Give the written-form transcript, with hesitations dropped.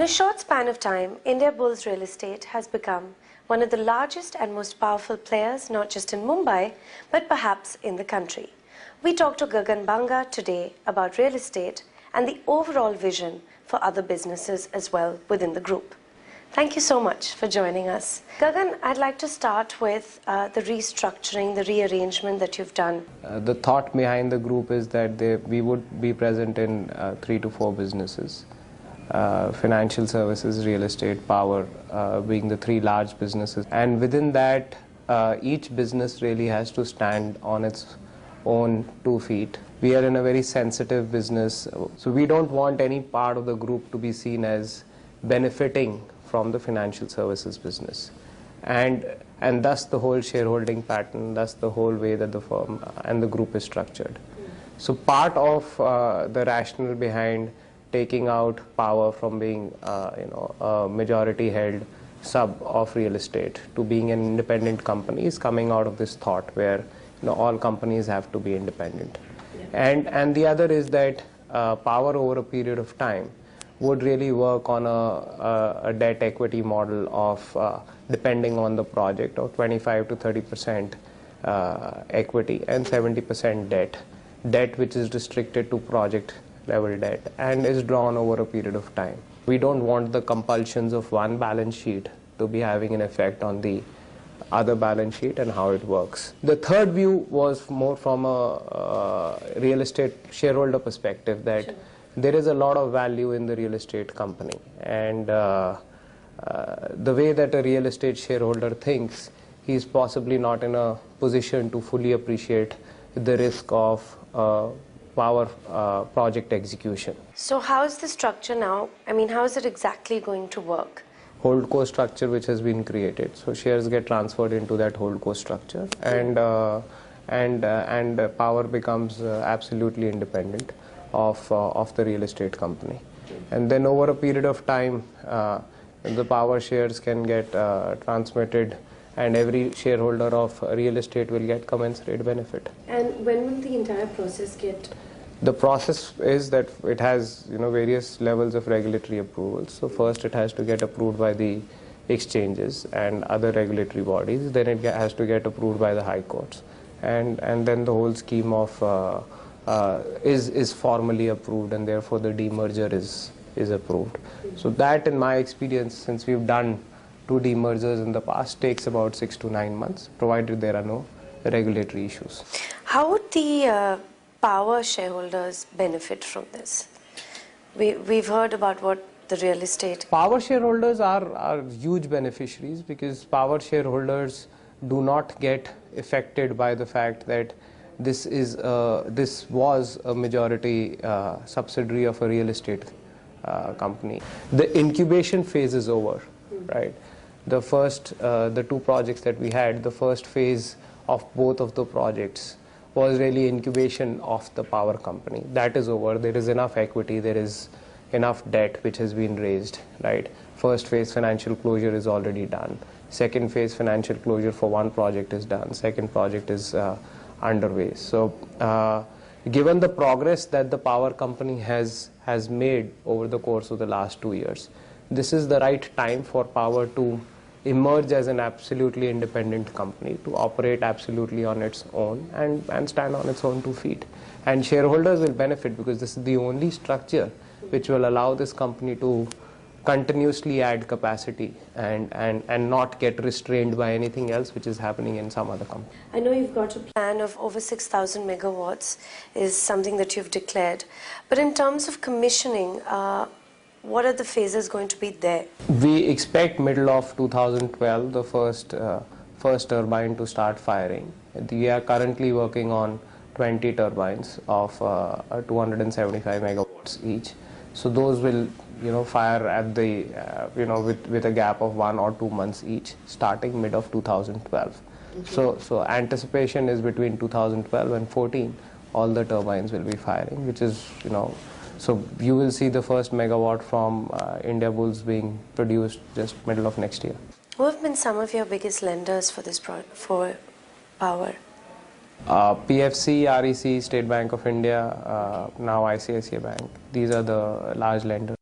a short span of time, Indiabulls Real Estate has become one of the largest and most powerful players, not just in Mumbai, but perhaps in the country. We talked to Gagan Banga today about real estate and the overall vision for other businesses as well within the group. Thank you so much for joining us. Gagan, I'd like to start with the restructuring, the rearrangement that you've done. The thought behind the group is that we would be present in 3 to 4 businesses. Financial services, real estate, power being the 3 large businesses. And within that, each business really has to stand on its own 2 feet. We are in a very sensitive business, so we don't want any part of the group to be seen as benefiting from the financial services business. And thus the whole shareholding pattern, thus the whole way that the firm and the group is structured. So part of the rationale behind taking out power from being a majority held sub of real estate to being an independent company is coming out of this thought where all companies have to be independent. Yeah. And the other is that power over a period of time would really work on a debt equity model of depending on the project of 25 to 30% equity and 70% debt which is restricted to project level debt and is drawn over a period of time. We don't want the compulsions of one balance sheet to be having an effect on the other balance sheet and how it works. The third view was more from a real estate shareholder perspective that sure. There is a lot of value in the real estate company, and the way that a real estate shareholder thinks, he is possibly not in a position to fully appreciate the risk of power project execution. So how is the structure now? I mean, how is it exactly going to work? Holdco structure which has been created. So shares get transferred into that holdco structure, and power becomes absolutely independent of the real estate company. And then over a period of time, the power shares can get transmitted, and every shareholder of real estate will get commensurate benefit. And when will the entire process get? The process is that it has various levels of regulatory approvals. So first it has to get approved by the exchanges and other regulatory bodies. Then it has to get approved by the high courts, and then the whole scheme of is formally approved, and therefore the demerger is approved. So that, in my experience, since we've done 2 demergers in the past, takes about 6 to 9 months, provided there are no regulatory issues. How would the power shareholders benefit from this? We've heard about what the real estate... Power shareholders are huge beneficiaries, because power shareholders do not get affected by the fact that this was a majority subsidiary of a real estate company. The incubation phase is over, right? The first, the 2 projects that we had, the first phase of both of the projects was really incubation of the power company. That is over. There is enough equity, there is enough debt which has been raised, right? First phase financial closure is already done. Second phase financial closure for one project is done. Second project is underway. So given the progress that the power company has made over the course of the last 2 years, this is the right time for power to emerge as an absolutely independent company, to operate absolutely on its own and stand on its own 2 feet. And shareholders will benefit, because this is the only structure which will allow this company to continuously add capacity and not get restrained by anything else which is happening in some other company. I know you've got a plan of over 6,000 megawatts is something that you've declared. But in terms of commissioning, what are the phases going to be there? We expect middle of 2012 the first turbine to start firing. We are currently working on 20 turbines of 275 megawatts each. So those will fire at the with a gap of 1 or 2 months each, starting mid of 2012. So anticipation is between 2012 and 14 all the turbines will be firing, which is so you will see the first megawatt from Indiabulls being produced just middle of next year. Who have been some of your biggest lenders for this for power? PFC, REC, State Bank of India, now ICICI Bank. These are the large lenders.